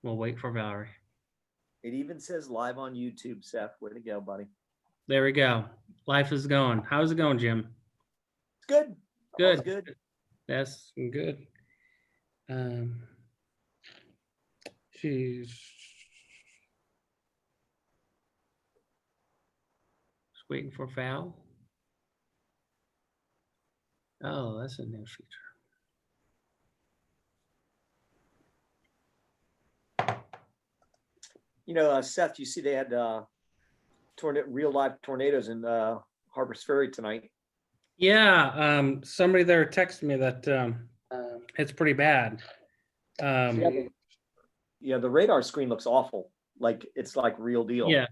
We'll wait for Valerie. It even says live on YouTube, Seth. Way to go, buddy. There we go. Life is going. How's it going, Jim? It's good. Good. All's good. That's good. She's just waiting for Val. Oh, that's a new feature. You know, Seth, you see they had real live tornadoes in Harper's Ferry tonight. Yeah, somebody there texted me that it's pretty bad. Yeah, the radar screen looks awful. Like it's like real deal. Yeah,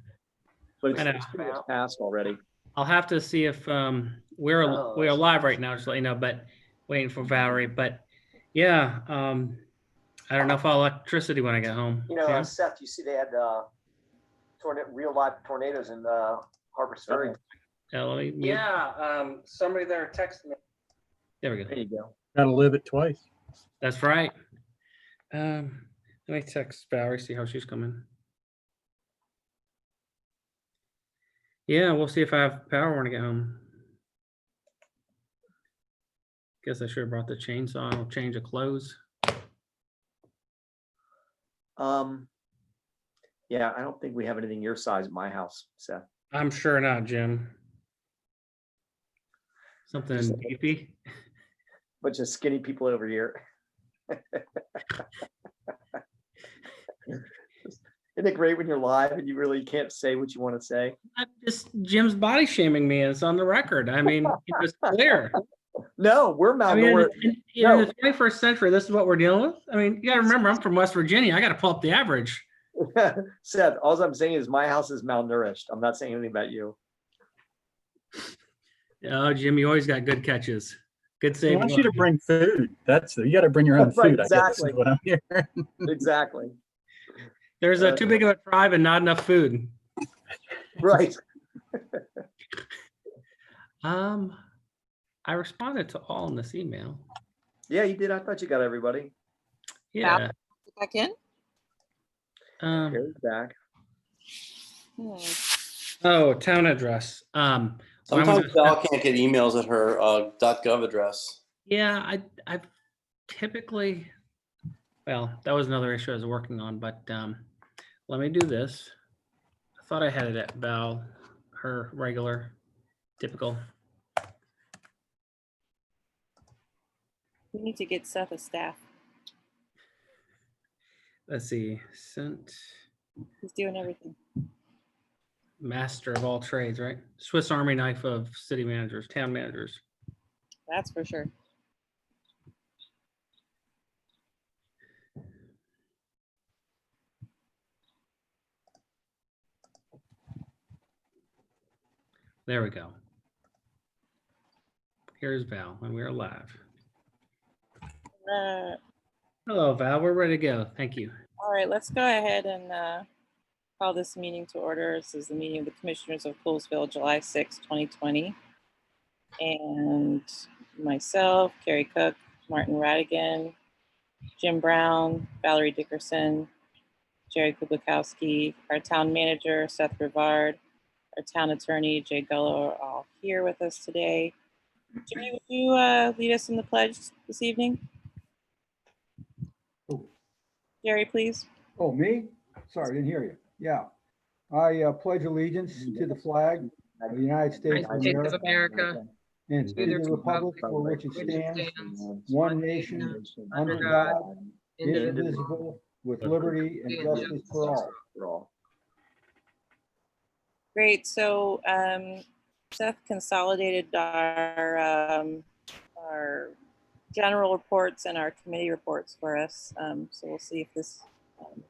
but it's pretty much passed already. I'll have to see if we're live right now, just to let you know, but waiting for Valerie. But yeah, I don't know if I'll have electricity when I get home. You know, Seth, you see they had real live tornadoes in Harper's Ferry. Yeah, somebody there texted me. There we go. There you go. Gotta live it twice. That's right. Let me text Valerie, see how she's coming. Yeah, we'll see if I have power when I get home. Guess I should have brought the chainsaw. I'll change the clothes. Yeah, I don't think we have anything your size in my house, Seth. I'm sure not, Jim. Something beefy. Bunch of skinny people over here. Isn't it great when you're live and you really can't say what you want to say? Just Jim's body shaming me, and it's on the record. I mean, it's clear. No, we're malnourished. In the 21st century, this is what we're dealing with. I mean, you got to remember, I'm from West Virginia. I got to pull up the average. Seth, all I'm saying is my house is malnourished. I'm not saying anything about you. Oh, Jim, you always got good catches. Good save. I want you to bring food. You got to bring your own food. Exactly. I guess is what I'm hearing. Exactly. There's too big of a tribe and not enough food. Right. I responded to all in this email. Yeah, you did. I thought you got everybody. Yeah. Back in? Gary's back. Oh, town address. Sometimes Val can't get emails at her .gov address. Yeah, I typically, well, that was another issue I was working on, but let me do this. I thought I had it at Val, her regular, typical. We need to get Seth a staff. Let's see, sent. He's doing everything. Master of all trades, right? Swiss Army knife of city managers, town managers. That's for sure. There we go. Here's Val, and we're live. Hello, Val. We're ready to go. Thank you. All right, let's go ahead and call this meeting to order. This is the meeting of the Commissioners of Poolesville, July 6, 2020. And myself, Carrie Cook, Martin Radigan, Jim Brown, Valerie Dickerson, Jerry Kublikowski, our town manager, Seth Rivard, our town attorney, Jay Gullo, are all here with us today. Jerry, would you lead us in the pledge this evening? Jerry, please. Oh, me? Sorry, I didn't hear you. Yeah. I pledge allegiance to the flag of the United States of America and to the republic for which it stands, one nation, under God, indivisible, with liberty and justice for all. Great. So Seth consolidated our general reports and our committee reports for us. So we'll see if this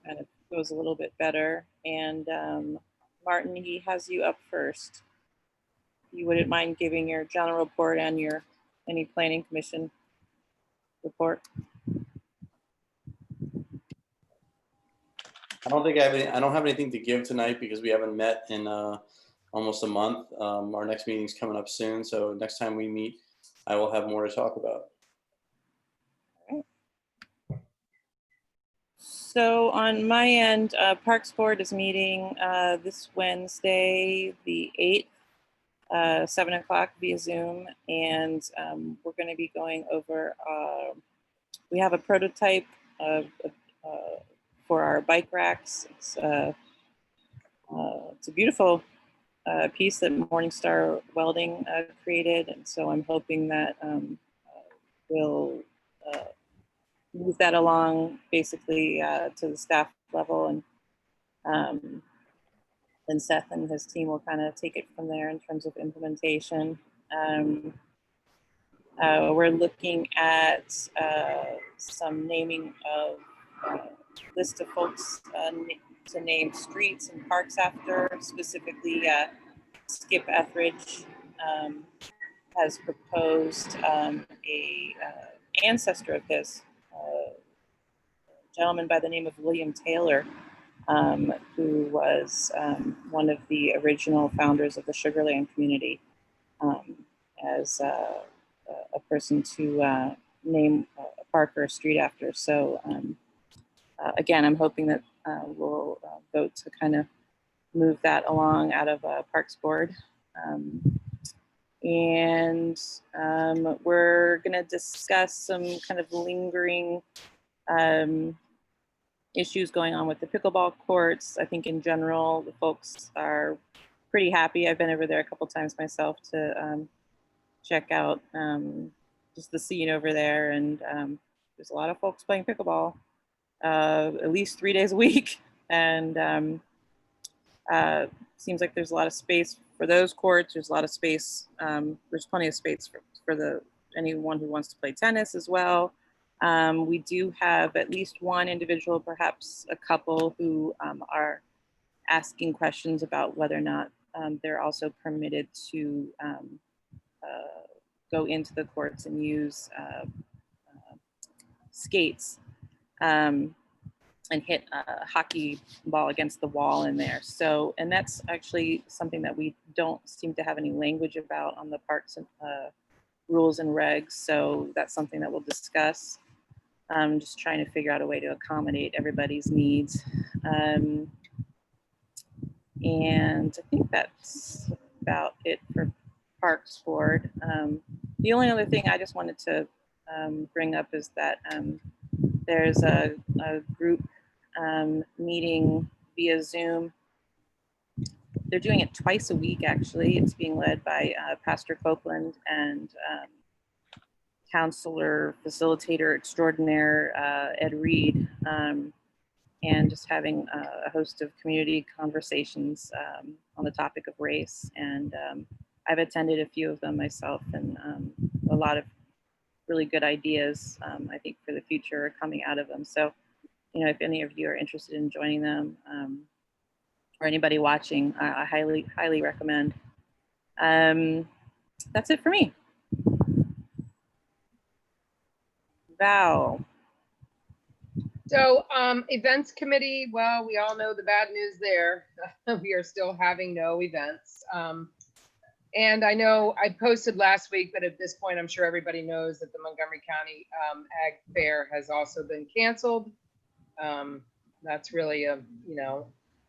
kind of goes a little bit better. And Martin, he has you up first. You wouldn't mind giving your general report and your any planning commission report? I don't think I don't have anything to give tonight because we haven't met in almost a month. Our next meeting's coming up soon, so next time we meet, I will have more to talk about. All right. So on my end, Parks Board is meeting this Wednesday, the 8th, 7 o'clock via Zoom, and we're going to be going over, we have a prototype for our bike racks. It's a beautiful piece that Morningstar Welding created, and so I'm hoping that we'll move that along basically to the staff level, and then Seth and his team will kind of take it from there in terms of implementation. We're looking at some naming of list of folks to name streets and parks after. Specifically, Skip Etheridge has proposed a ancestor of his, a gentleman by the name of William Taylor, who was one of the original founders of the Sugarland community, as a person to name a park or a street after. So again, I'm hoping that we'll vote to kind of move that along out of Parks Board. And we're going to discuss some kind of lingering issues going on with the pickleball courts. I think in general, the folks are pretty happy. I've been over there a couple times myself to check out just the scene over there, and there's a lot of folks playing pickleball at least 3 days a week, and seems like there's a lot of space for those courts. There's a lot of space. There's plenty of space for anyone who wants to play tennis as well. We do have at least one individual, perhaps a couple, who are asking questions about whether or not they're also permitted to go into the courts and use skates and hit a hockey ball against the wall in there. So, and that's actually something that we don't seem to have any language about on the parks and rules and regs. So that's something that we'll discuss. I'm just trying to figure out a way to accommodate everybody's needs. And I think that's about it for Parks Board. The only other thing I just wanted to bring up is that there's a group meeting via Zoom. They're doing it twice a week, actually. It's being led by Pastor Copeland and counselor facilitator extraordinaire Ed Reed, and just having a host of community conversations on the topic of race. And I've attended a few of them myself, and a lot of really good ideas, I think, for the future are coming out of them. So, you know, if any of you are interested in joining them, or anybody watching, I highly recommend. That's it for me. Val. So events committee, well, we all know the bad news there. We are still having no events. And I know I posted last week, but at this point, I'm sure everybody knows that the Montgomery County Ag Fair has also been canceled. That's really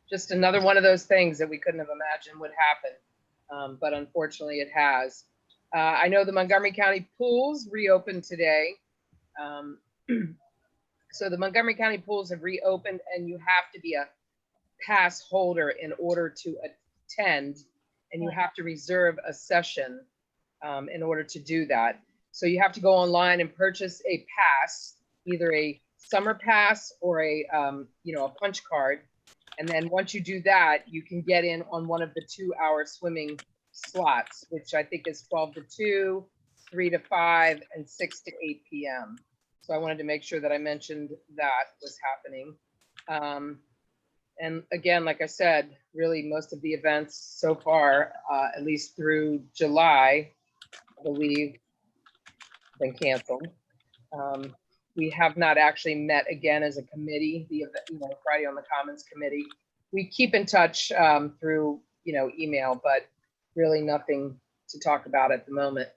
just another one of those things that we couldn't have imagined would happen. But unfortunately it has. I know the Montgomery County pools reopened today. So the Montgomery County pools have reopened, and you have to be a pass holder in order to attend, and you have to reserve a session in order to do that. So you have to go online and purchase a pass, either a summer pass or a punch card. And then once you do that, you can get in on one of the 2-hour swimming slots, which I think is 12 to 2, 3 to 5, and 6 to 8 p.m. So I wanted to make sure that I mentioned that was happening. And again, like I said, really most of the events so far, at least through July, I believe, been canceled. We have not actually met again as a committee, the Friday on the Commons committee. We keep in touch through email, but really nothing to talk about at the moment.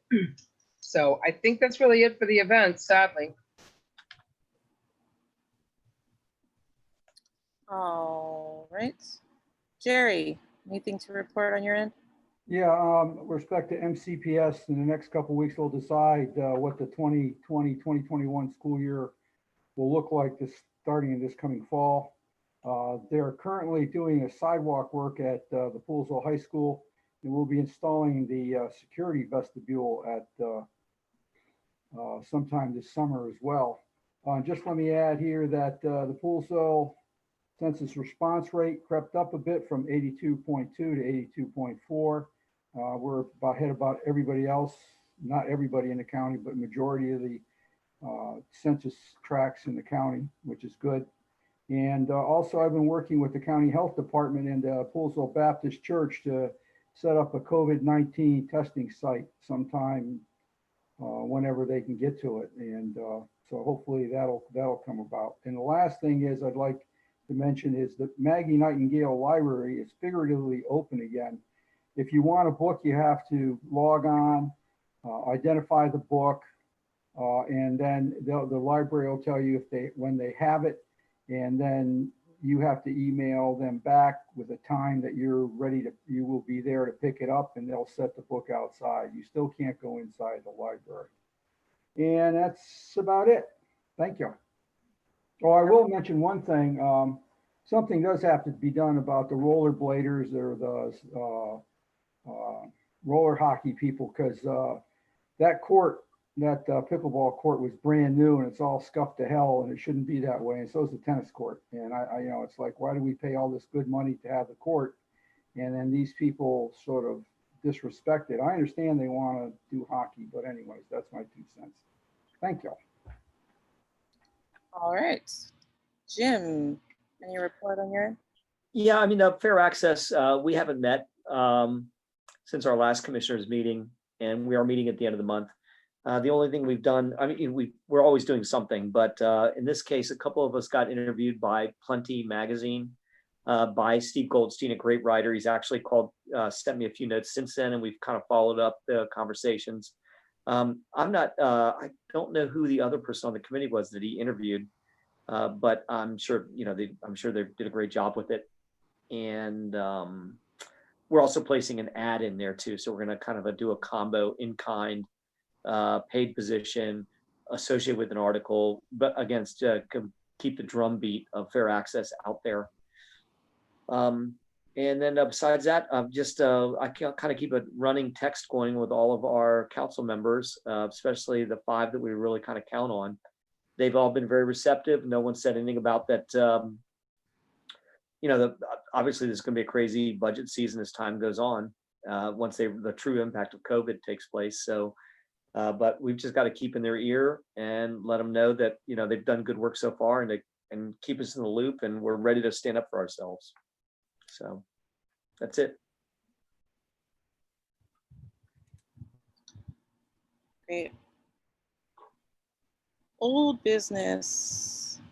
So I think that's really it for the event, sadly. All right. Jerry, anything to report on your end? Yeah, with respect to MCPS, in the next couple of weeks, we'll decide what the 2020-2021 school year will look like starting in this coming fall. They're currently doing a sidewalk work at the Poolsville High School, and we'll be installing the security vestibule at sometime this summer as well. Just let me add here that the Poolsville census response rate crept up a bit from 82.2 to 82.4. We're ahead about everybody else, not everybody in the county, but majority of the census tracts in the county, which is good. And also I've been working with the county health department and Poolsville Baptist Church to set up a COVID-19 testing site sometime whenever they can get to it. And so hopefully that'll come about. And the last thing is I'd like to mention is that Maggie Nightingale Library is figuratively open again. If you want a book, you have to log on, identify the book, and then the library will tell you when they have it, and then you have to email them back with a time that you will be there to pick it up, and they'll set the book outside. You still can't go inside the library. And that's about it. Thank you. Oh, I will mention one thing. Something does have to be done about the rollerbladers or the roller hockey people, because that pickleball court was brand new and it's all scuffed to hell, and it shouldn't be that way. And so is the tennis court. And I it's like, why do we pay all this good money to have the court, and then these people sort of disrespect it? I understand they want to do hockey, but anyways, that's my 2 cents. Thank you. All right. Jim, any report on your end? Yeah, I mean, fair access, we haven't met since our last commissioners meeting, and we are meeting at the end of the month. The only thing we've done, I mean, we're always doing something, but in this case, a couple of us got interviewed by Plenty magazine by Steve Goldstein, a great writer. He's actually sent me a few notes since then, and we've kind of followed up the conversations. I don't know who the other person on the committee was that he interviewed, but I'm sure, I'm sure they did a great job with it. And we're also placing an ad in there too. So we're going to kind of do a combo in kind, paid position associated with an article, but against keep the drumbeat of fair access out there. And then besides that, I can kind of keep a running text going with all of our council members, especially the 5 that we really kind of count on. They've all been very receptive. No one said anything about that. Obviously there's going to be a crazy budget season as time goes on, once the true impact of COVID takes place. So, but we've just got to keep in their ear and let them know that, they've done good work so far, and keep us in the loop, and we're ready to stand up for ourselves. So that's it. Great. Old business.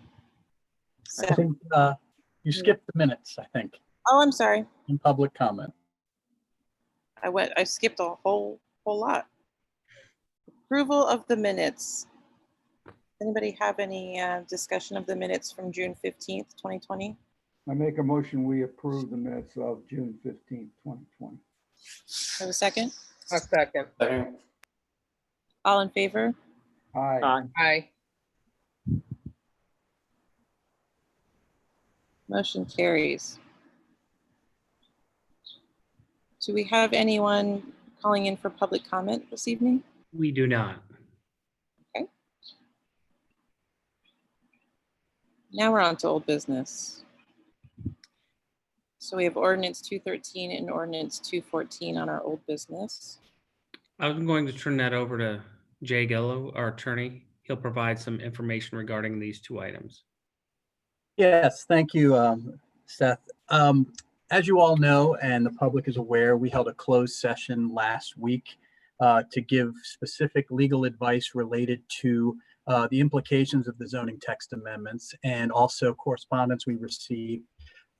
I Seth. think you skipped the minutes, I think, Oh, I'm sorry. in public comment. I skipped a whole lot. Approval of the minutes. Anybody have any discussion of the minutes from June 15th, 2020? I make a motion, we approve the minutes of June 15th, 2020. Have a second? A second. Second. All in favor? Aye. Aye. Motion carries. Do we have anyone calling in for public comment this evening? We do not. Okay. Now we're on to old business. So we have ordinance 213 and ordinance 214 on our old business. I'm going to turn that over to Jay Gello, our attorney. He'll provide some information regarding these 2 items. Yes, thank you, Seth. As you all know, and the public is aware, we held a closed session last week to give specific legal advice related to the implications of the zoning text amendments, and also correspondence we received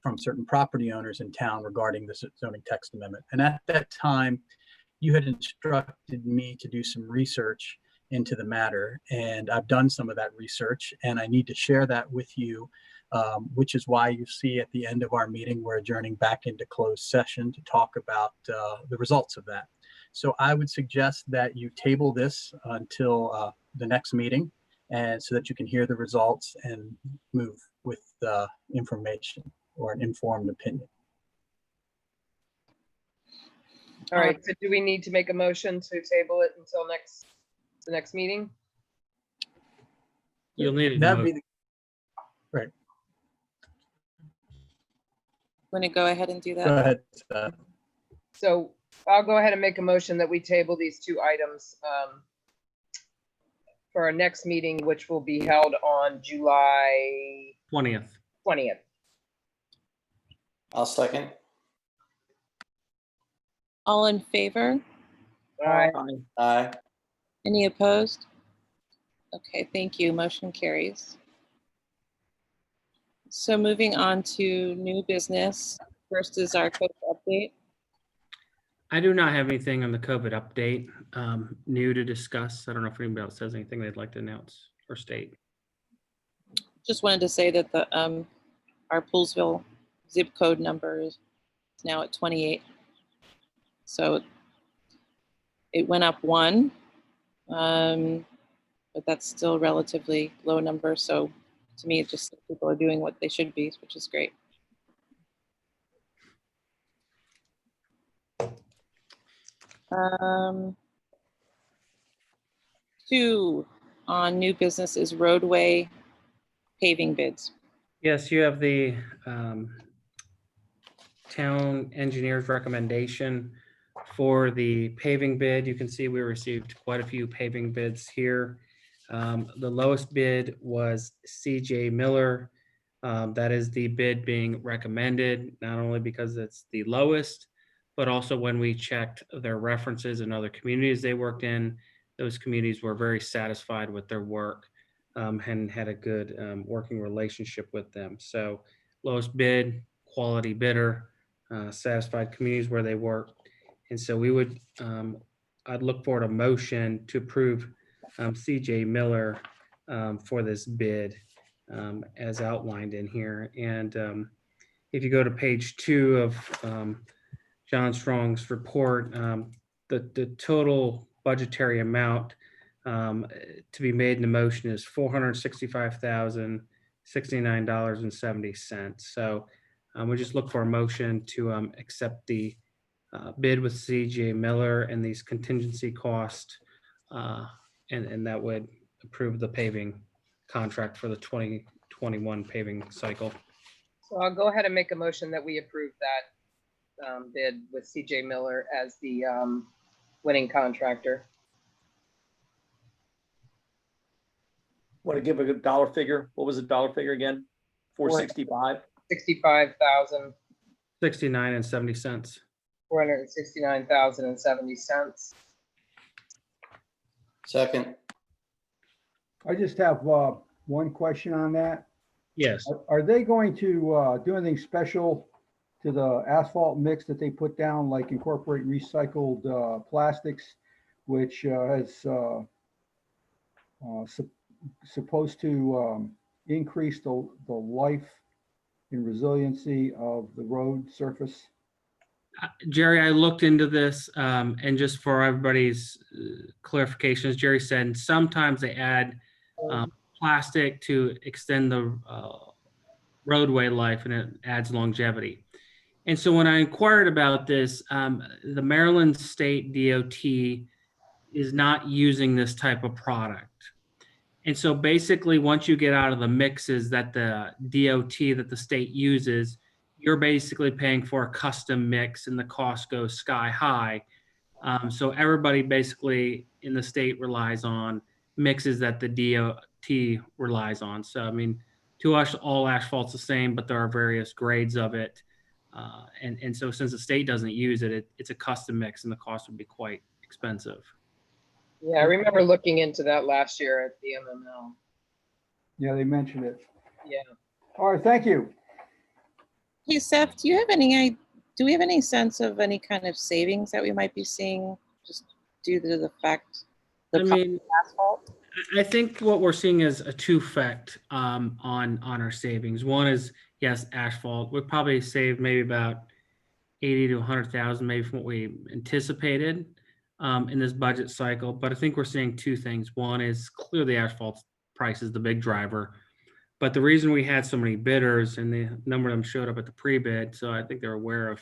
from certain property owners in town regarding the zoning text amendment. And at that time, you had instructed me to do some research into the matter, and I've done some of that research, and I need to share that with you which is why you see at the end of our meeting, we're adjourning back into closed session to talk about the results of that. So I would suggest that you table this until the next meeting, and so that you can hear the results and move with information or an informed opinion. All right, so do we need to make a motion to table it until the next meeting? You'll need it. That'd be the, right. Want to go ahead and do that? Go ahead. So I'll go ahead and make a motion that we table these two items for our next meeting, which will be held on July 20th. 20th. I'll second. All in favor? Aye. Aye. Any opposed? Okay, thank you. Motion carries. So moving on to new business. First is our COVID update. I do not have anything on the COVID update new to discuss. I don't know if anybody else has anything they'd like to announce or state. Just wanted to say that the our Poolsville zip code number is now at 28. So it went up 1, but that's still a relatively low number. So to me, it just people are doing what they should be, which is great. Two on new business is roadway paving bids. Yes, you have the town engineer's recommendation for the paving bid. You can see we received quite a few paving bids here. The lowest bid was CJ Miller. That is the bid being recommended, not only because it's the lowest, but also when we checked their references in other communities they worked in, those communities were very satisfied with their work and had a good working relationship with them. So lowest bid, quality bidder, satisfied communities where they work. And so we would, I'd look for a motion to approve CJ Miller for this bid as outlined in here. And if you go to page 2 of John Strong's report, the total budgetary amount to be made in the motion is $465,069.70. So we just look for a motion to accept the bid with CJ Miller and these contingency costs, and that would approve the paving contract for the 2021 paving cycle. So I'll go ahead and make a motion that we approve that bid with CJ Miller as the winning contractor. Want to give a good dollar figure? What was the dollar figure again? 465? 65,000. 69.70 cents. $469,070. Second. I just have one question on that. Yes. Are they going to do anything special to the asphalt mix that they put down, like incorporate recycled plastics, which is supposed to increase the life and resiliency of the road surface? Jerry, I looked into this, and just for everybody's clarification, as Jerry said, sometimes they add plastic to extend the roadway life, and it adds longevity. And so when I inquired about this, the Maryland State DOT is not using this type of product. And so basically, once you get out of the mixes that the DOT, that the state uses, you're basically paying for a custom mix and the cost goes sky high. So everybody basically in the state relies on mixes that the DOT relies on. So, I mean, to us, all asphalt's the same, but there are various grades of it. And so since the state doesn't use it, it's a custom mix and the cost would be quite expensive. Yeah, I remember looking into that last year at the MML. Yeah, they mentioned it. Yeah. All right, thank you. Hey, Seth, do we have any sense of any kind of savings that we might be seeing just due to the fact the cost of asphalt? I think what we're seeing is a two effect on our savings. One is, yes, asphalt. We'll probably save maybe about 80 to 100,000 maybe from what we anticipated in this budget cycle. But I think we're seeing two things. One is clearly asphalt price is the big driver. But the reason we had so many bidders and the number of them showed up at the pre-bid, so I think they're aware of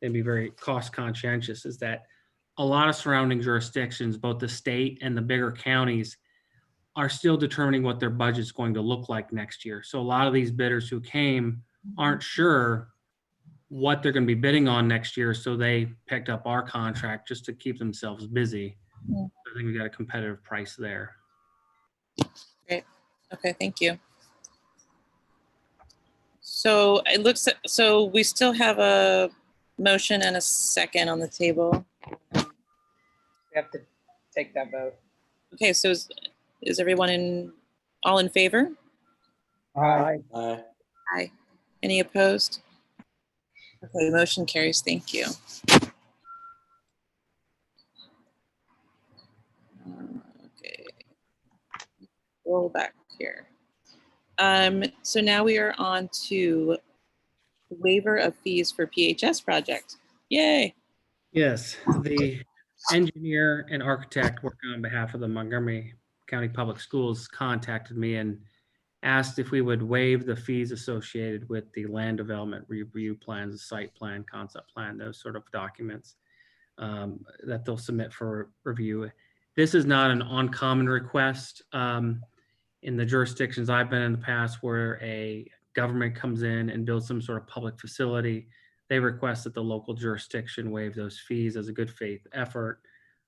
and be very cost conscientious, is that a lot of surrounding jurisdictions, both the state and the bigger counties, are still determining what their budget's going to look like next year. So a lot of these bidders who came aren't sure what they're going to be bidding on next year. So they picked up our contract just to keep themselves busy. Yeah. I think we got a competitive price there. Great. Okay, thank you. So it looks, so we still have a motion and a second on the table. We have to take that vote. Okay, so is everyone all in favor? Aye. Aye. Aye. Any opposed? Okay, motion carries. Thank you. Okay. Roll back here. So now we are on to waiver of fees for PHS project. Yay. Yes, the engineer and architect working on behalf of the Montgomery County Public Schools contacted me and asked if we would waive the fees associated with the land development review plans, site plan, concept plan, those sort of documents that they'll submit for review. This is not an uncommon request in the jurisdictions I've been in the past where a government comes in and builds some sort of public facility. They request that the local jurisdiction waive those fees as a good faith effort.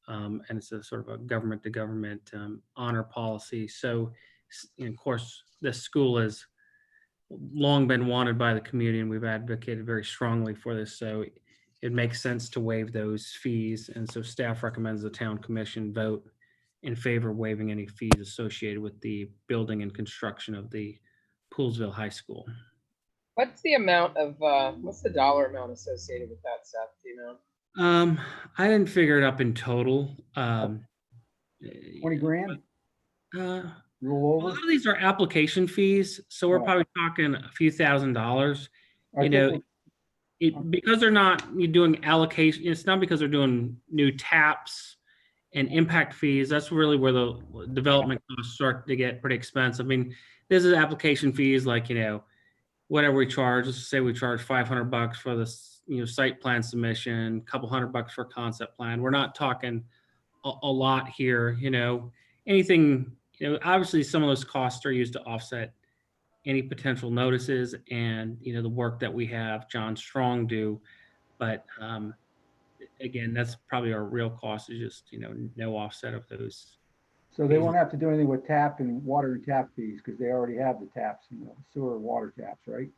And it's a sort of a government to government honor policy. So, of course, this school has long been wanted by the community and we've advocated very strongly for this. So it makes sense to waive those fees. And so staff recommends the town commission vote in favor of waiving any fees associated with the building and construction of the Poolsville High School. What's the amount of, what's the dollar amount associated with that, Seth? Do you know? I didn't figure it up in total. 20 grand, roll A over. lot of these are application fees, so we're Oh. probably talking a few $1,000s. I You know, think because they're not doing allocation, it's not because they're doing new taps and impact fees. That's really where the development costs start to get pretty expensive. I mean, this is application fees like, whatever we charge. Let's say we charge $500 for this, site plan submission, a couple $100 for concept plan. We're not talking a lot here, anything, obviously some of those costs are used to offset any potential notices and, the work that we have John Strong do. But again, that's probably our real cost is just, no offset of those. so they won't have to do anything with tap and water and tap fees because they already have the taps, sewer and water taps, right?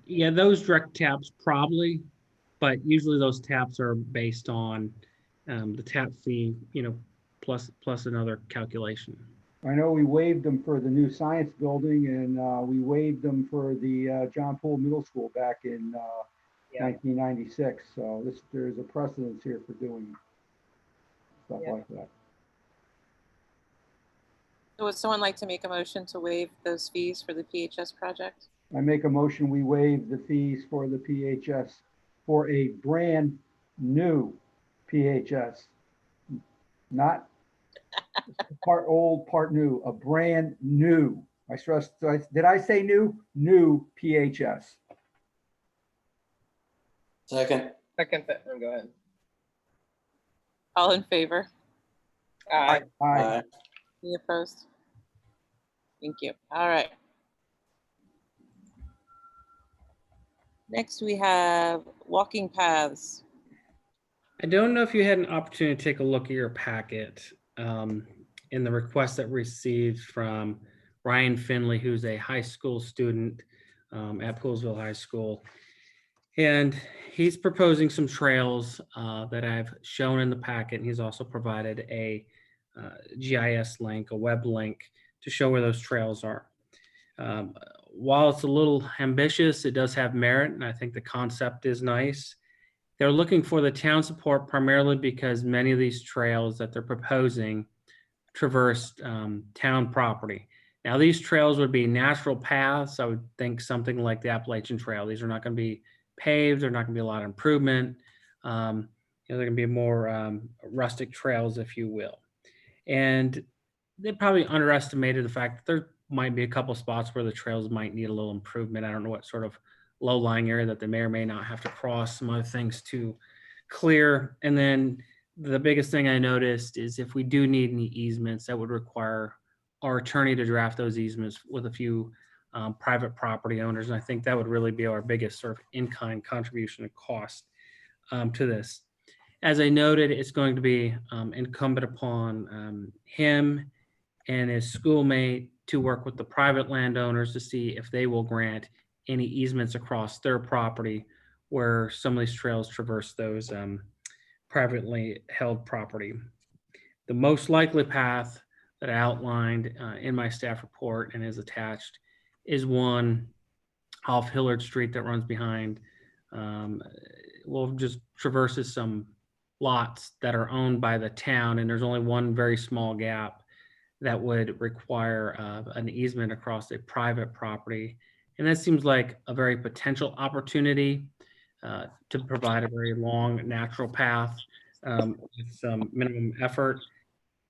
Yeah, those direct taps probably, but usually those taps are based on the tap fee, plus another calculation. I know we waived them for the new science building and we waived them for the John Poole Middle School back in Yeah. 1996. So there's a precedence here for doing stuff Yeah. like that. So would someone like to make a motion to waive those fees for the PHS project? I make a motion, we waive the fees for the PHS for a brand new PHS. Not part old, part new, a brand new. I stress, did I say new? New PHS. Second. Second, go ahead. All in favor? Aye. Aye. Any opposed? Thank you. All right. Next, we have walking paths. I don't know if you had an opportunity to take a look at your packet in the request that we received from Ryan Finley, who's a high school student at Poolsville High School. And he's proposing some trails that I've shown in the packet. He's also provided a GIS link, a web link to show where those trails are. While it's a little ambitious, it does have merit, and I think the concept is nice. They're looking for the town support primarily because many of these trails that they're proposing traversed town property. Now, these trails would be natural paths. I would think something like the Appalachian Trail. These are not going to be paved. They're not going to be a lot of improvement. They're going to be more rustic trails, if you will. And they probably underestimated the fact that there might be a couple spots where the trails might need a little improvement. I don't know what sort of low-lying area that they may or may not have to cross, some other things to clear. And then the biggest thing I noticed is if we do need any easements, that would require our attorney to draft those easements with a few private property owners. And I think that would really be our biggest sort of in-kind contribution and cost to this. As I noted, it's going to be incumbent upon him and his schoolmate to work with the private landowners to see if they will grant any easements across their property where some of these trails traverse those privately held property. The most likely path that I outlined in my staff report and is attached is one off Hillard Street that runs behind, well, just traverses some lots that are owned by the town, and there's only one very small gap that would require an easement across a private property. And that seems like a very potential opportunity to provide a very long natural path with some minimum effort.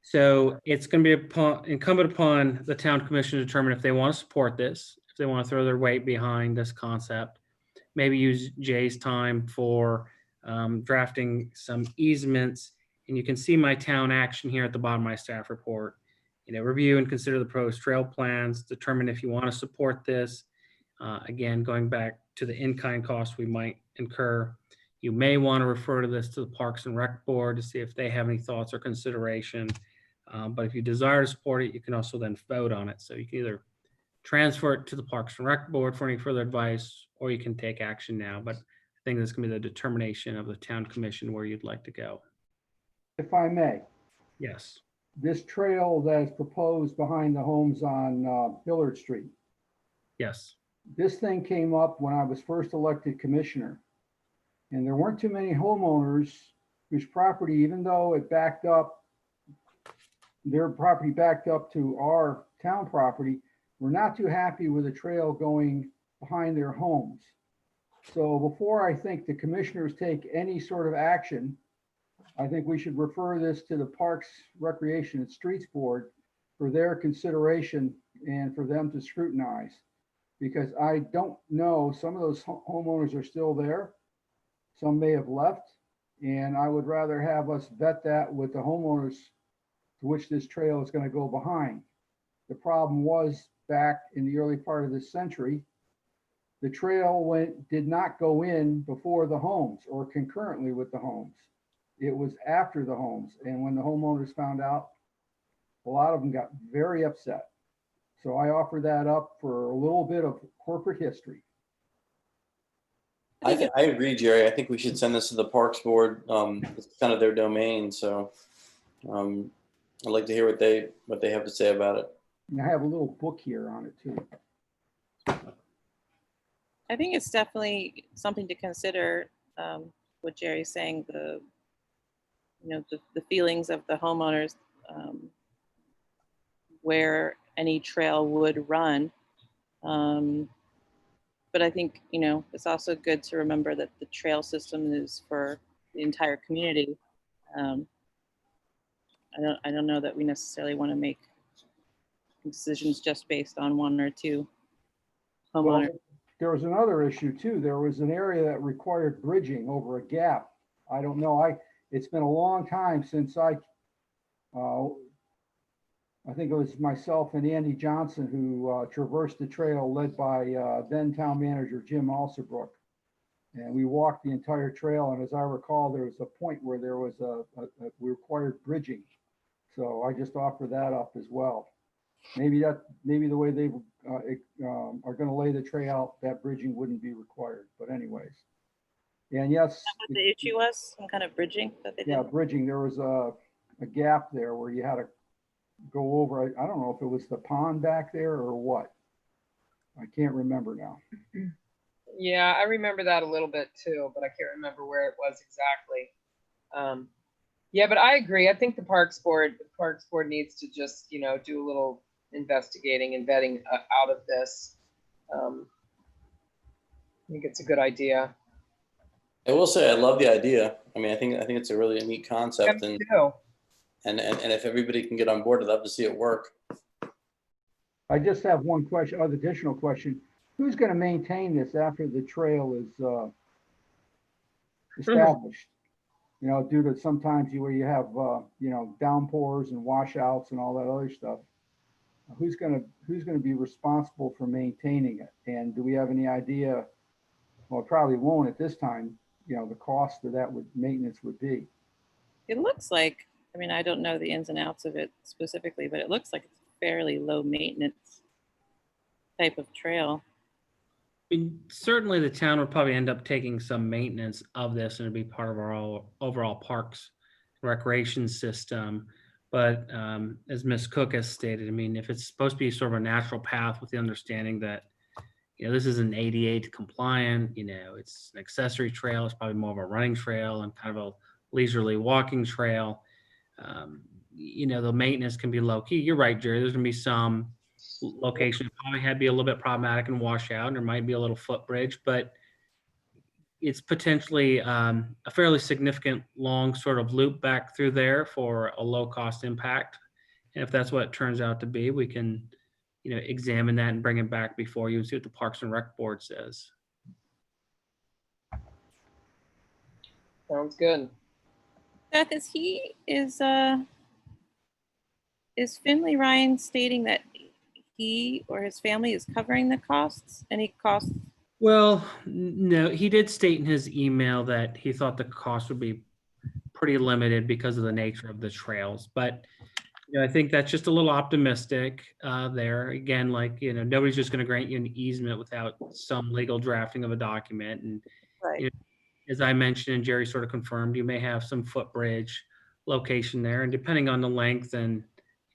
So it's going to be incumbent upon the town commission to determine if they want to support this, if they want to throw their weight behind this concept, maybe use Jay's time for drafting some easements. And you can see my town action here at the bottom of my staff report. Review and consider the proposed trail plans, determine if you want to support this. Again, going back to the in-kind costs we might incur. You may want to refer to this to the Parks and Rec Board to see if they have any thoughts or consideration. But if you desire to support it, you can also then vote on it. So you can either transfer it to the Parks and Rec Board for any further advice, or you can take action now. But I think this can be the determination of the town commission where you'd like to go. If I may, Yes. this trail that is proposed behind the homes on Hillard Street, Yes. this thing came up when I was first elected commissioner. And there weren't too many homeowners whose property, even though it backed up, their property backed up to our town property, were not too happy with the trail going behind their homes. So before I think the commissioners take any sort of action, I think we should refer this to the Parks, Recreation and Streets Board for their consideration and for them to scrutinize. Because I don't know, some of those homeowners are still there. Some may have left, and I would rather have us vet that with the homeowners to which this trail is going to go behind. The problem was back in the early part of this century, the trail did not go in before the homes or concurrently with the homes. It was after the homes. And when the homeowners found out, a lot of them got very upset. So I offer that up for a little bit of corporate history. I agree, Jerry. I think we should send this to the Parks Board. It's kind of their domain, so I'd like to hear what they have to say about it. And I have a little book here on it too. I think it's definitely something to consider. What Jerry's saying, the feelings of the homeowners, where any trail would run. But I think, it's also good to remember that the trail system is for the entire community. I don't know that we necessarily want to make decisions just based on one or two homeowners. Well, there was another issue too. There was an area that required bridging over a gap. I don't know. It's been a long time since I think it was myself and Andy Johnson who traversed the trail led by then town manager Jim Alsabrook. And we walked the entire trail. And as I recall, there was a point where there was we required bridging. So I just offer that up as well. Maybe the way they are going to lay the trail out, that bridging wouldn't be required. But anyways, and yes, What the issue was, some kind of bridging that they did. Yeah, bridging. There was a gap there where you had to go over. I don't know if it was the pond back there or what. I can't remember now. Yeah, I remember that a little bit too, but I can't remember where it was exactly. Yeah, but I agree. I think the Parks Board Parks Board needs to just, do a little investigating and vetting out of this. I think it's a good idea. I will say I love the idea. I mean, I think it's a really neat concept, Me and too. if everybody can get on board, I'd love to see it work. I just have one question, additional question. Who's going to maintain this after the trail is established? Due to sometimes where you have, downpours and washouts and all that other stuff. Who's going to be responsible for maintaining it? And do we have any idea? Well, it probably won't at this time, the cost of that maintenance would be. It looks like, I mean, I don't know the ins and outs of it specifically, but it looks like it's fairly low maintenance type of trail. I mean, certainly the town would probably end up taking some maintenance of this and it'd be part of our overall parks and recreation system. But as Ms. Cook has stated, I mean, if it's supposed to be sort of a natural path with the understanding that, this is an ADA compliant, it's an accessory trail, it's probably more of a running trail and kind of a leisurely walking trail. The maintenance can be low key. You're right, Jerry. There's gonna be some location probably had to be a little bit problematic and wash out, and there might be a little footbridge, but it's potentially a fairly significant long sort of loop back through there for a low cost impact. And if that's what it turns out to be, we can, examine that and bring it back before you and see what the Parks and Rec Board says. Sounds good. Seth, is Finley Ryan stating that he or his family is covering the costs? Any costs? Well, no, he did state in his email that he thought the cost would be pretty limited because of the nature of the trails. But I think that's just a little optimistic there. Again, nobody's just going to grant you an easement without some legal drafting of a document. And Right. As I mentioned and Jerry sort of confirmed, you may have some footbridge location there. And depending on the length and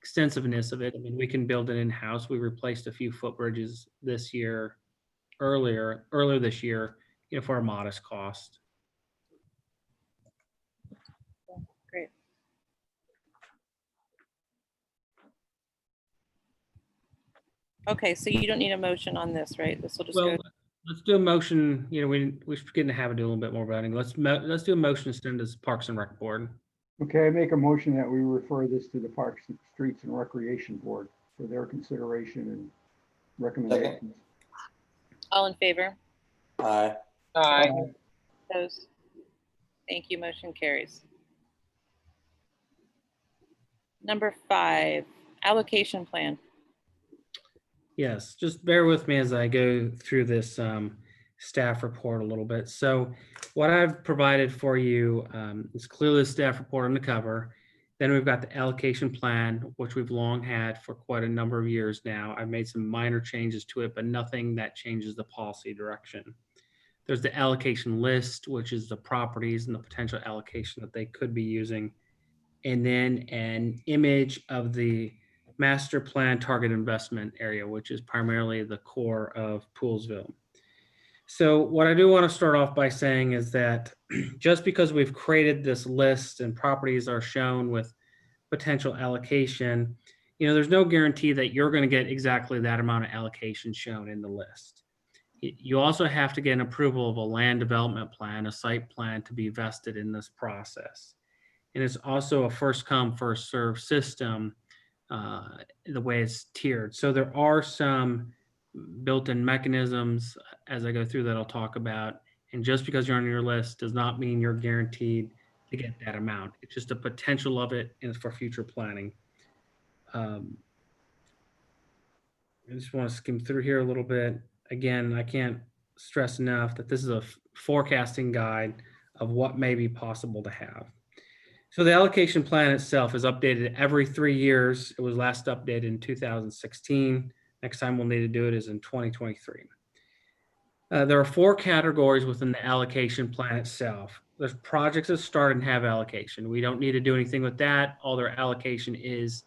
extensiveness of it, I mean, we can build it in-house. We replaced a few footbridges this year, earlier this year, for a modest cost. Great. Okay, so you don't need a motion on this, right? This will just go. Let's do a motion. We should get in the habit of doing a little bit more voting. Let's do a motion to send this Parks and Rec Board. Okay, I make a motion that we refer this to the Parks, Streets and Recreation Board for their consideration and recommendations. All in favor? Aye. Aye. Opposed? Thank you. Motion carries. Number 5, allocation plan. Yes, just bear with me as I go through this staff report a little bit. So what I've provided for you is clearly the staff report on the cover. Then we've got the allocation plan, which we've long had for quite a number of years now. I've made some minor changes to it, but nothing that changes the policy direction. There's the allocation list, which is the properties and the potential allocation that they could be using. And then an image of the master plan target investment area, which is primarily the core of Poolsville. So what I do want to start off by saying is that just because we've created this list and properties are shown with potential allocation, there's no guarantee that you're going to get exactly that amount of allocation shown in the list. You also have to get an approval of a land development plan, a site plan, to be vested in this process. And it's also a first come, first served system, the way it's tiered. So there are some built-in mechanisms as I go through that I'll talk about. And just because you're on your list does not mean you're guaranteed to get that amount. It's just a potential of it and for future planning. I just want to skim through here a little bit. Again, I can't stress enough that this is a forecasting guide of what may be possible to have. So the allocation plan itself is updated every 3 years. It was last updated in 2016. Next time we'll need to do it is in 2023. There are 4 categories within the allocation plan itself. There's projects that start and have allocation. We don't need to do anything with that. All their allocation is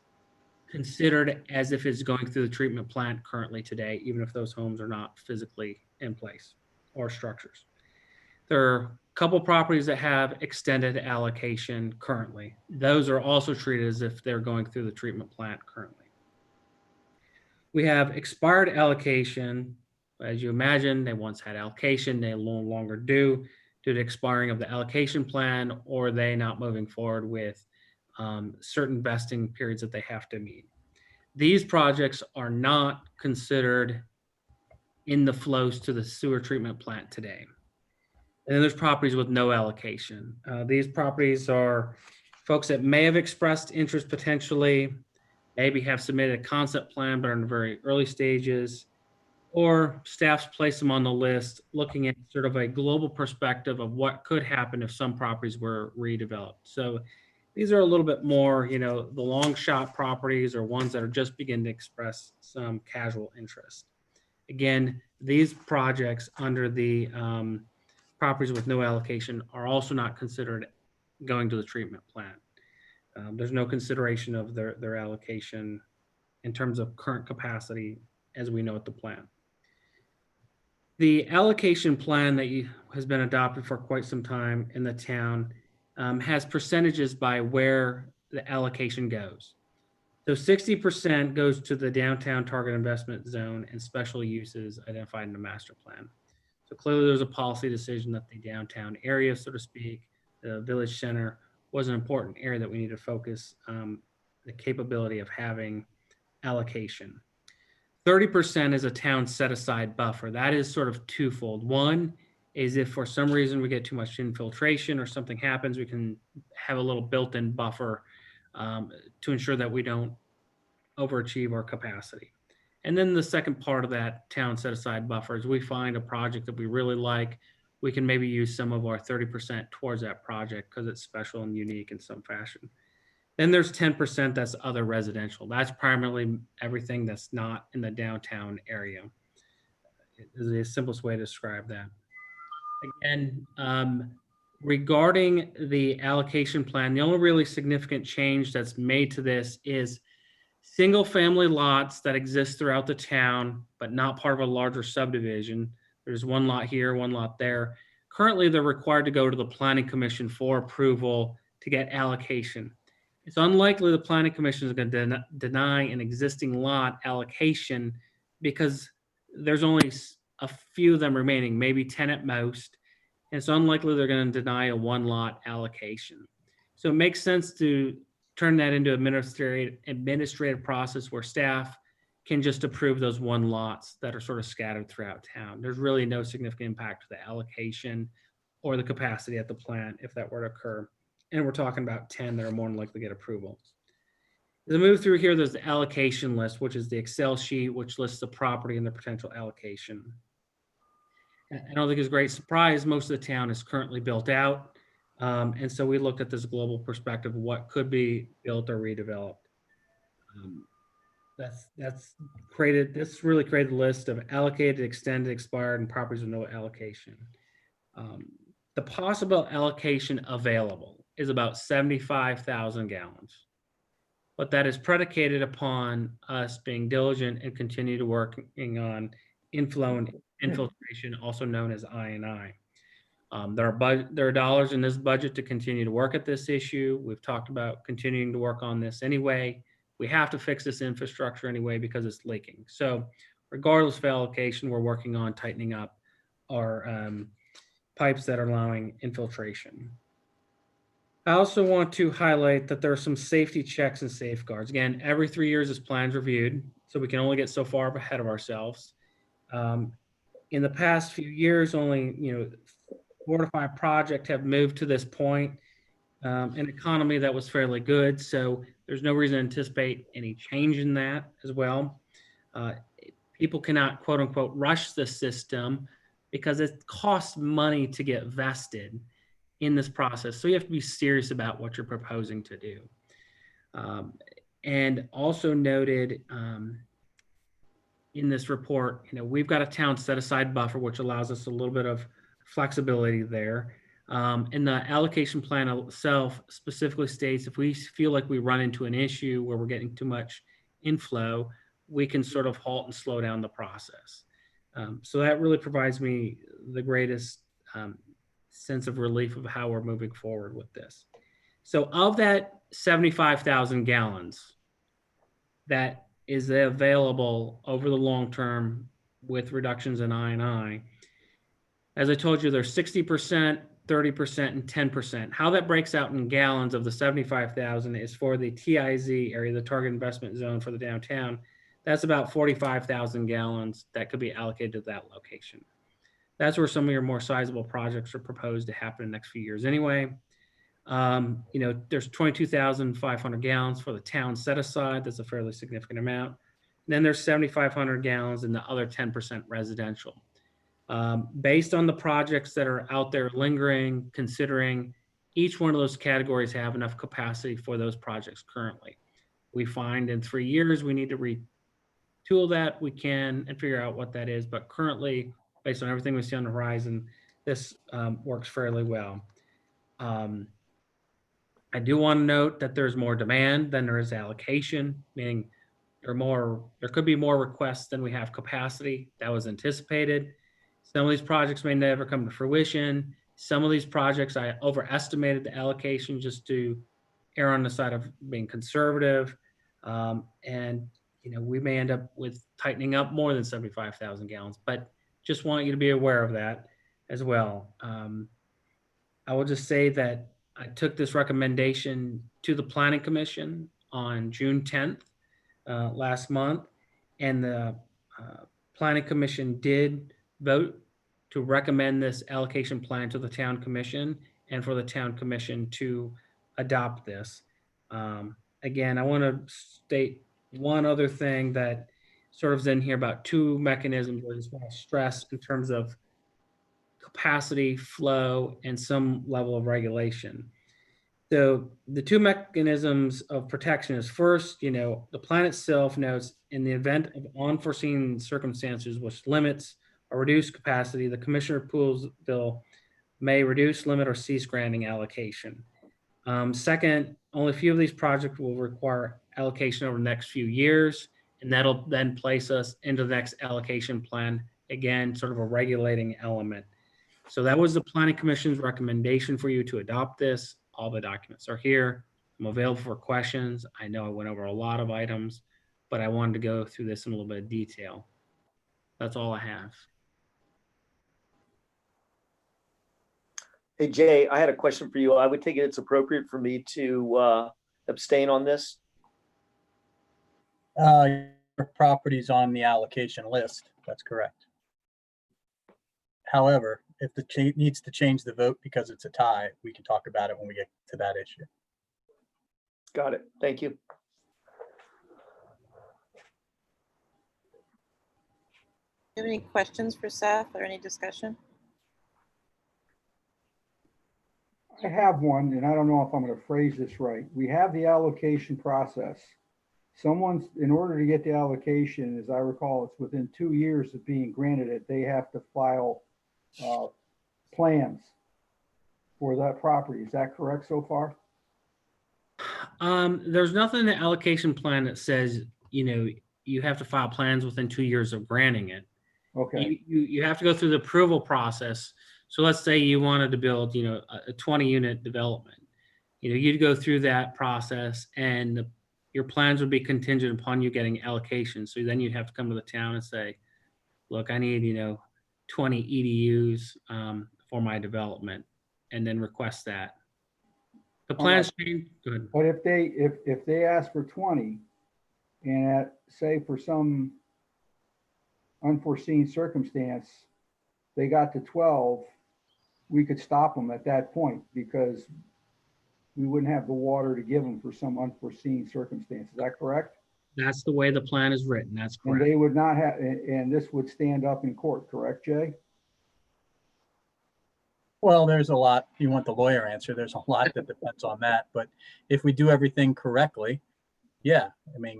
considered as if it's going through the treatment plant currently today, even if those homes are not physically in place or structures. There are a couple properties that have extended allocation currently. Those are also treated as if they're going through the treatment plant currently. We have expired allocation. As you imagine, they once had allocation, they no longer do due to expiring of the allocation plan, or they not moving forward with certain vesting periods that they have to meet. These projects are not considered in the flows to the sewer treatment plant today. And then there's properties with no allocation. These properties are folks that may have expressed interest potentially, maybe have submitted a concept plan, but are in the very early stages, or staff's placed them on the list, looking at sort of a global perspective of what could happen if some properties were redeveloped. So these are a little bit more, you know, the long shot properties or ones that are just beginning to express some casual interest. Again, these projects under the properties with no allocation are also not considered going to the treatment plant. There's no consideration of their allocation in terms of current capacity as we know at the plant. The allocation plan that has been adopted for quite some time in the town has percentages by where the allocation goes. So 60% goes to the downtown target investment zone and special uses identified in the master plan. So clearly there's a policy decision that the downtown area, so to speak, the village center was an important area that we need to focus the capability of having allocation. 30% is a town set aside buffer. That is sort of twofold. One is if for some reason we get too much infiltration or something happens, we can have a little built-in buffer to ensure that we don't overachieve our capacity. And then the second part of that town set aside buffer is we find a project that we really like, we can maybe use some of our 30% towards that project because it's special and unique in some fashion. Then there's 10% that's other residential. That's primarily everything that's not in the downtown area. Is the simplest way to describe that. Again, regarding the allocation plan, the only really significant change that's made to this is single family lots that exist throughout the town, but not part of a larger subdivision. There's one lot here, one lot there. Currently, they're required to go to the Planning Commission for approval to get allocation. It's unlikely the Planning Commission is going to deny an existing lot allocation because there's only a few of them remaining, maybe 10 at most. And it's unlikely they're going to deny a one lot allocation. So it makes sense to turn that into administrative process where staff can just approve those one lots that are sort of scattered throughout town. There's really no significant impact to the allocation or the capacity at the plant if that were to occur. And we're talking about 10 that are more than likely to get approval. As I move through here, there's the allocation list, which is the Excel sheet, which lists the property and the potential allocation. I don't think it's a great surprise. Most of the town is currently built out. And so we looked at this global perspective of what could be built or redeveloped. This really created a list of allocated, extended, expired, and properties with no allocation. The possible allocation available is about 75,000 gallons. But that is predicated upon us being diligent and continue to working on inflow and infiltration, also known as I&I. There are dollars in this budget to continue to work at this issue. We've talked about continuing to work on this anyway. We have to fix this infrastructure anyway because it's leaking. So regardless of allocation, we're working on tightening up our pipes that are allowing infiltration. I also want to highlight that there are some safety checks and safeguards. Again, every 3 years this plan's reviewed, so we can only get so far ahead of ourselves. In the past few years, only 4 to 5 projects have moved to this point. An economy that was fairly good, so there's no reason to anticipate any change in that as well. People cannot, quote unquote, rush the system because it costs money to get vested in this process. So you have to be serious about what you're proposing to do. And also noted in this report, we've got a town set aside buffer, which allows us a little bit of flexibility there. And the allocation plan itself specifically states if we feel like we run into an issue where we're getting too much inflow, we can sort of halt and slow down the process. So that really provides me the greatest sense of relief of how we're moving forward with this. So of that 75,000 gallons that is available over the long term with reductions in I&I, as I told you, there's 60%, 30%, and 10%. How that breaks out in gallons of the 75,000 is for the TIZ area, the target investment zone for the downtown. That's about 45,000 gallons that could be allocated to that location. That's where some of your more sizable projects are proposed to happen in the next few years anyway. There's 22,500 gallons for the town set aside. That's a fairly significant amount. And then there's 7,500 gallons in the other 10% residential. Based on the projects that are out there lingering, considering each one of those categories have enough capacity for those projects currently. We find in 3 years we need to retool that, we can, and figure out what that is. But currently, based on everything we see on the horizon, this works fairly well. I do want to note that there's more demand than there is allocation, meaning there could be more requests than we have capacity. That was anticipated. Some of these projects may never come to fruition. Some of these projects, I overestimated the allocation just to err on the side of being conservative. We may end up with tightening up more than 75,000 gallons, but just want you to be aware of that as well. I will just say that I took this recommendation to the Planning Commission on June 10th last month, and the Planning Commission did vote to recommend this allocation plan to the Town Commission and for the Town Commission to adopt this. Again, I want to state one other thing that sort of is in here about two mechanisms I just want to stress in terms of capacity, flow, and some level of regulation. So the two mechanisms of protection is first, the plan itself notes in the event of unforeseen circumstances which limits or reduce capacity, the Commissioner Pools bill may reduce, limit, or cease granting allocation. Second, only a few of these projects will require allocation over the next few years, and that'll then place us into the next allocation plan, again, sort of a regulating element. So that was the Planning Commission's recommendation for you to adopt this. All the documents are here. I'm available for questions. I know I went over a lot of items, but I wanted to go through this in a little bit of detail. That's all I have. Hey, Jay, I had a question for you. I would take it it's appropriate for me to abstain on this. Your property's on the allocation list. That's correct. However, if the needs to change the vote because it's a tie, we can talk about it when we get to that issue. Got it. Thank you. Do you have any questions for Seth or any discussion? I have one, and I don't know if I'm going to phrase this right. We have the allocation process. In order to get the allocation, as I recall, it's within 2 years of being granted it, they have to file plans for that property. Is that correct so far? There's nothing in the allocation plan that says, you have to file plans within 2 years of granting it. Okay. You have to go through the approval process. So let's say you wanted to build, a 20 unit development. You'd go through that process and your plans would be contingent upon you getting allocation. So then you'd have to come to the town and say, look, I need, 20 EDUs for my development, and then request that. The plans change. Good. But if they ask for 20 and say for some unforeseen circumstance, they got to 12, we could stop them at that point because we wouldn't have the water to give them for some unforeseen circumstance. Is that correct? That's the way the plan is written. That's correct. And they would not have, and this would stand up in court, correct, Jay? Well, there's a lot. You want the lawyer answer. There's a lot that depends on that. But if we do everything correctly, yeah,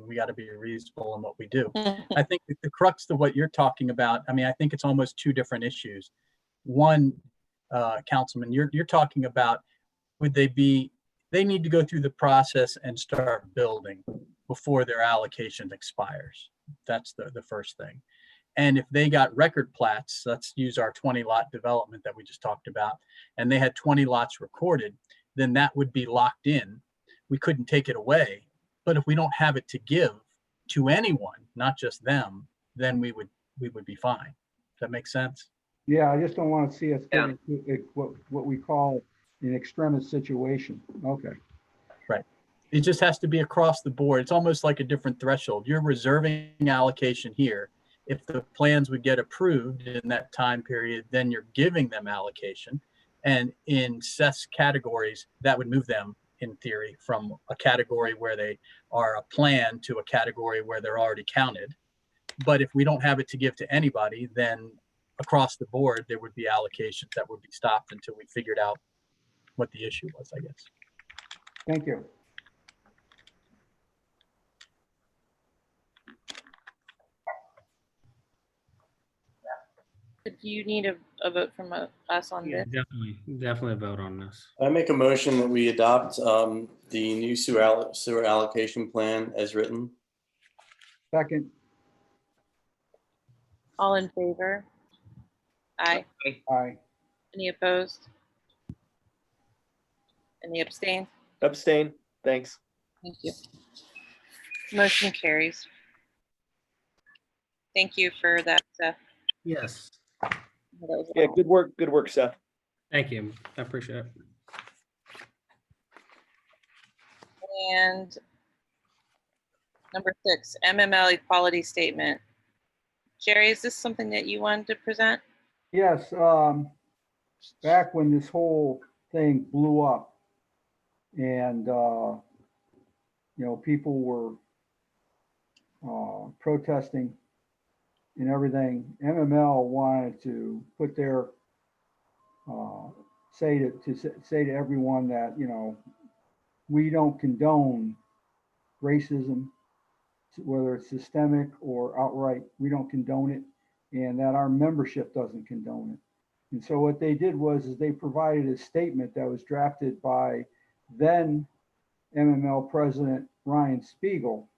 we got to be reasonable in what we do. I think the crux of what you're talking about, I think it's almost two different issues. One, Councilman, you're talking about, they need to go through the process and start building before their allocation expires. That's the first thing. And if they got record plats, let's use our 20 lot development that we just talked about, and they had 20 lots recorded, then that would be locked in. We couldn't take it away. But if we don't have it to give to anyone, not just them, then we would be fine. Does that make sense? Yeah, I just don't want to see us Yeah. get into what we call an extremist situation. Okay. Right. It just has to be across the board. It's almost like a different threshold. You're reserving allocation here. If the plans would get approved in that time period, then you're giving them allocation. And in Seth's categories, that would move them, in theory, from a category where they are a plan to a category where they're already counted. But if we don't have it to give to anybody, then across the board, there would be allocations that would be stopped until we figured out what the issue was, I guess. Thank you. Do you need a vote from us on Yeah, this? definitely vote on this. I make a motion that we adopt the new sewer allocation plan as written. Second. All in favor? Aye. Aye. Any opposed? Any abstain? Abstain. Thanks. Thank you. Motion carries. Thank you for that, Seth. Yes, That was Yeah, all. good work, Seth. thank you. I appreciate it. And number 6, MML equality statement. Jerry, is this something that you wanted to present? Yes, back when this whole thing blew up and, people were protesting and everything, MML wanted to put their, say to everyone that, we don't condone racism, whether it's systemic or outright, we don't condone it, and that our membership doesn't condone it. And so what they did is they provided a statement that was drafted by then MML President Ryan Spiegel.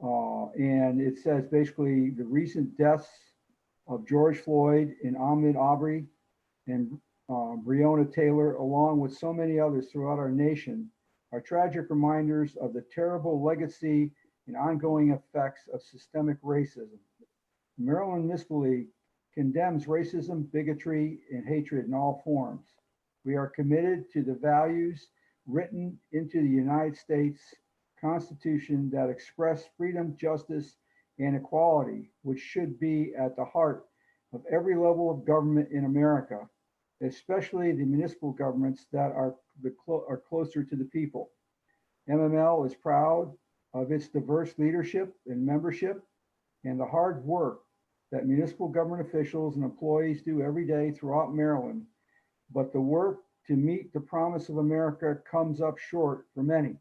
And it says basically the recent deaths of George Floyd and Ahmaud Arbery and Breonna Taylor, along with so many others throughout our nation, are tragic reminders of the terrible legacy and ongoing effects of systemic racism. The Maryland Municipal League condemns racism, bigotry, and hatred in all forms. We are committed to the values written into the United States Constitution that express freedom, justice, and equality, which should be at the heart of every level of government in America, especially the municipal governments that are closer to the people. MML is proud of its diverse leadership and membership and the hard work that municipal government officials and employees do every day throughout Maryland. But the work to meet the promise of America comes up short for many.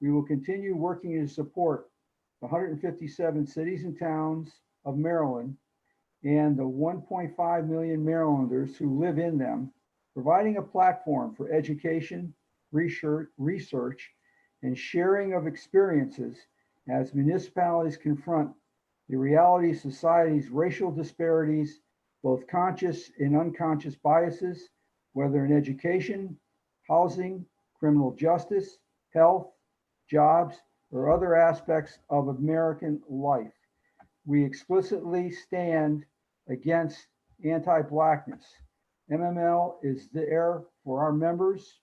We will continue working to support the 157 cities and towns of Maryland and the 1.5 million Marylanders who live in them, providing a platform for education, research, and sharing of experiences as municipalities confront the reality of society's racial disparities, both conscious and unconscious biases, whether in education, housing, criminal justice, health, jobs, or other aspects of American life. We explicitly stand against anti-Blackness. MML is there for our members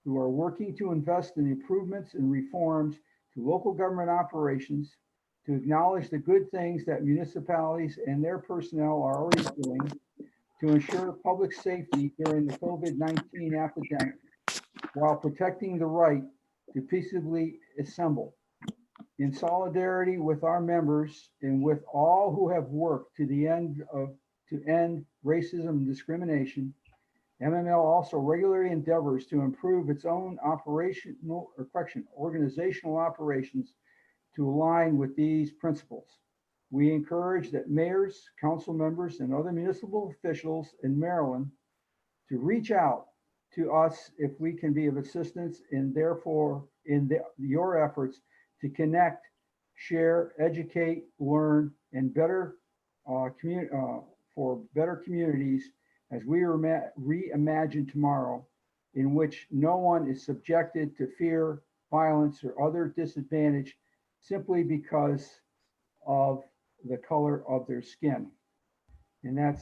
who are working to invest in improvements and reforms to local government operations, to acknowledge the good things that municipalities and their personnel are already doing to ensure public safety during the COVID-19 epidemic, while protecting the right to peaceably assemble. In solidarity with our members and with all who have worked to end racism and discrimination, MML also regularly endeavors to improve its own organizational operations to align with these principles. We encourage that mayors, council members, and other municipal officials in Maryland to reach out to us if we can be of assistance, and therefore your efforts to connect, share, educate, learn, and better for better communities as we reimagine tomorrow, in which no one is subjected to fear, violence, or other disadvantage simply because of the color of their skin. And that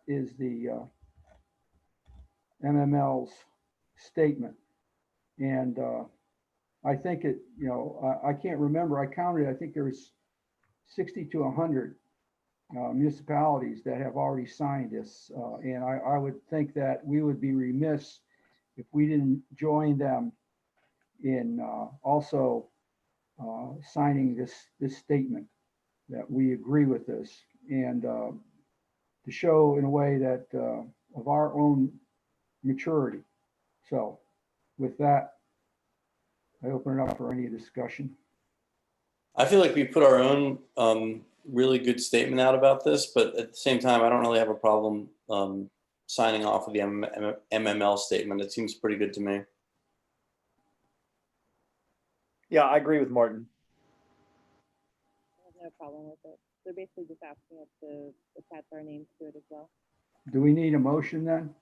is the MML's statement. And I think it, I can't remember, I counted, I think there was 60 to 100 municipalities that have already signed this. And I would think that we would be remiss if we didn't join them in also signing this statement that we agree with this, and to show in a way that of our own maturity. So with that, I open it up for any discussion. I feel like we put our own really good statement out about this, but at the same time, I don't really have a problem signing off of the MML statement. It seems pretty good to me. Yeah, I agree with Martin. I have no problem with it. They're basically just asking us to attach our names to it as well. Do we need a motion then?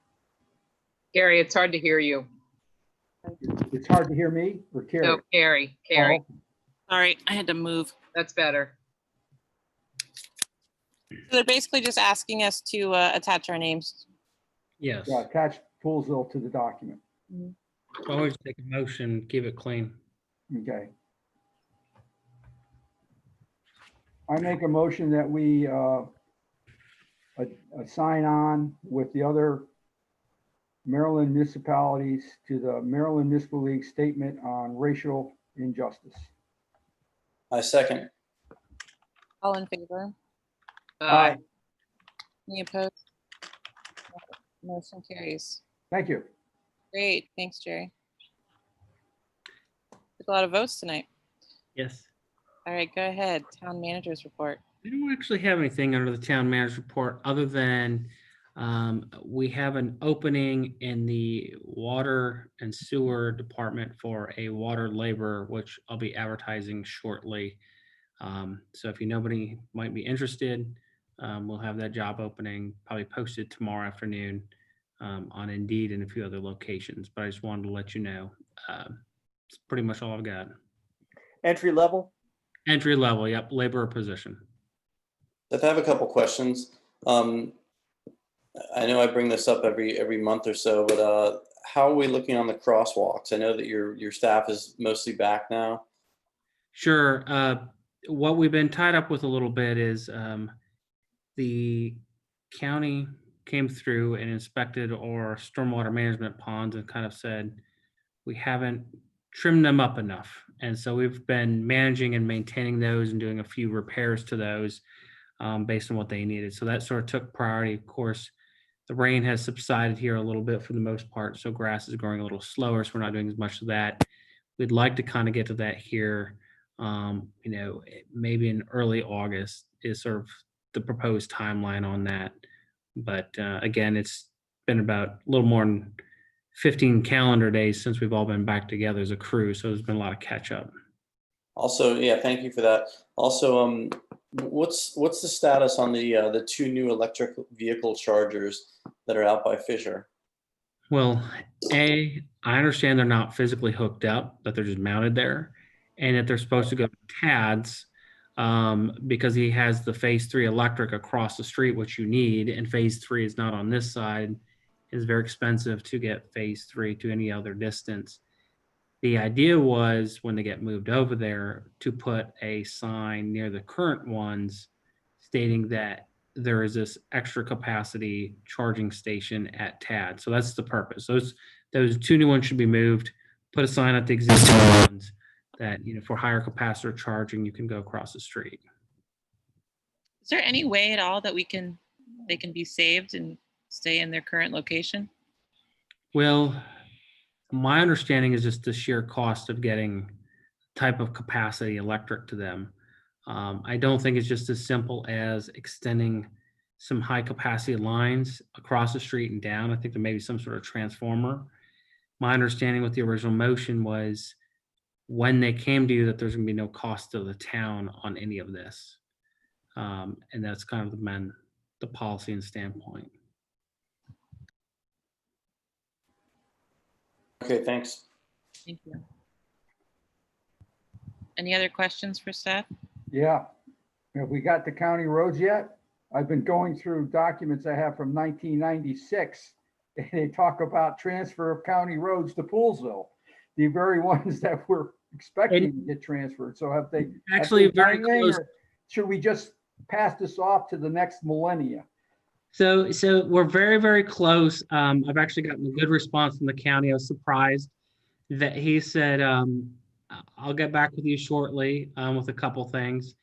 Gary, it's hard to hear you. It's hard to hear me or Carrie? No, Carrie. Oh, Sorry, I had to move. That's better. So they're basically just asking us to attach our names. Yes. yeah, attach Poolsville to the document. Always take a motion, keep it clean. Okay. I make a motion that we sign on with the other Maryland municipalities to the Maryland Municipal League statement on racial injustice. I second. All in favor? Aye. Any opposed? Motion carries. Thank you. Great, thanks, Jerry. Took a lot of votes tonight. Yes. All right, go ahead. Town managers report. We don't actually have anything under the town manager's report other than we have an opening in the water and sewer department for a water laborer, which I'll be advertising shortly. So if you nobody might be interested, we'll have that job opening probably posted tomorrow afternoon on Indeed and a few other locations. But I just wanted to let you know. It's pretty much all I've got. Entry level? Entry level, yep, laborer position. Seth, I have a couple questions. I know I bring this up every month or so, but how are we looking on the crosswalks? I know that your staff is mostly back now. Sure. What we've been tied up with a little bit is the county came through and inspected our stormwater management ponds and kind of said we haven't trimmed them up enough. And so we've been managing and maintaining those and doing a few repairs to those based on what they needed. So that sort of took priority. Of course, the rain has subsided here a little bit for the most part, so grass is growing a little slower, so we're not doing as much of that. We'd like to kind of get to that here, maybe in early August is sort of the proposed timeline on that. But again, it's been about a little more than 15 calendar days since we've all been back together as a crew, so there's been a lot of catch up. Also, yeah, thank you for that. Also, what's the status on the two new electric vehicle chargers that are out by Fisher? Well, I understand they're not physically hooked up, that they're just mounted there, and that they're supposed to go to Tad's because he has the phase 3 electric across the street, which you need, and phase 3 is not on this side. It's very expensive to get phase 3 to any other distance. The idea was when they get moved over there to put a sign near the current ones stating that there is this extra capacity charging station at TAD. So that's the purpose. Those two new ones should be moved, put a sign at the existing ones that, for higher capacitor charging, you can go across the street. Is there any way at all that they can be saved and stay in their current location? Well, my understanding is just the sheer cost of getting type of capacity electric to them. I don't think it's just as simple as extending some high capacity lines across the street and down. I think there may be some sort of transformer. My understanding with the original motion was when they came to you that there's going to be no cost to the town on any of this. And that's kind of the policy and standpoint. Okay, thanks. Thank you. Any other questions for Seth? Yeah. Have we got the county roads yet? I've been going through documents I have from 1996. And they talk about transfer of county roads to Poolsville, the very ones that we're expecting to get transferred. So have they? Actually, have they very done anything, close. or should we just pass this off to the next millennia? So we're very, very close. I've actually gotten a good response from the county. I was surprised that he said, I'll get back with you shortly with a couple things.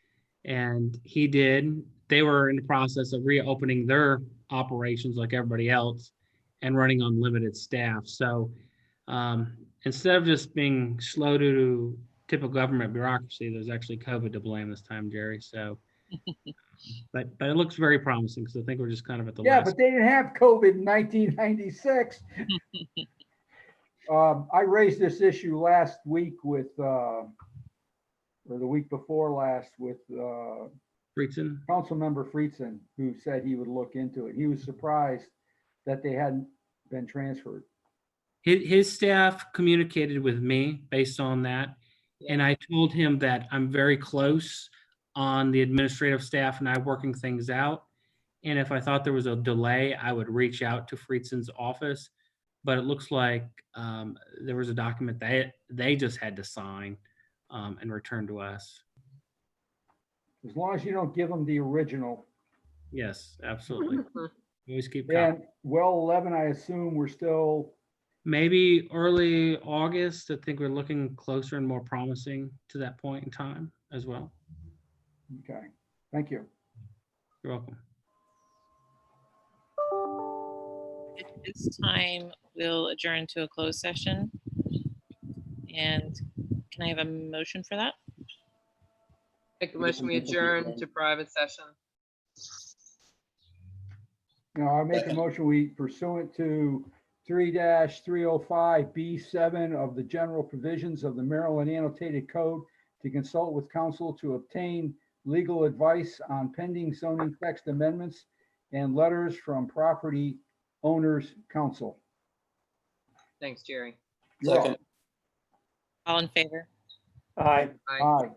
And he did. They were in the process of reopening their operations like everybody else and running on limited staff. So instead of just being slow to typical government bureaucracy, there's actually COVID to blame this time, Jerry. So, but it looks very promising because I think we're just kind of at the Yeah, last. but they didn't have COVID in 1996. I raised this issue last week with, or the week before last with Friedson. Councilmember Friedson, who said he would look into it. He was surprised that they hadn't been transferred. His staff communicated with me based on that. And I told him that I'm very close on the administrative staff and I working things out. And if I thought there was a delay, I would reach out to Friedson's office. But it looks like there was a document that they just had to sign and return to us. As long as you don't give them the original. Yes, absolutely. We always keep And well 11, I assume we're still. maybe early August. I think we're looking closer and more promising to that point in time as well. Okay, thank you. You're welcome. At this time, we'll adjourn to a closed session. And can I have a motion for that? Make a motion, we adjourn to private session. Now I make a motion, we pursuant to 3-305B7 of the general provisions of the Maryland Annotated Code to consult with counsel to obtain legal advice on pending zoning text amendments and letters from property owners council. Thanks, Jerry. You're Second. welcome. All in favor? Aye. Bye. Aye.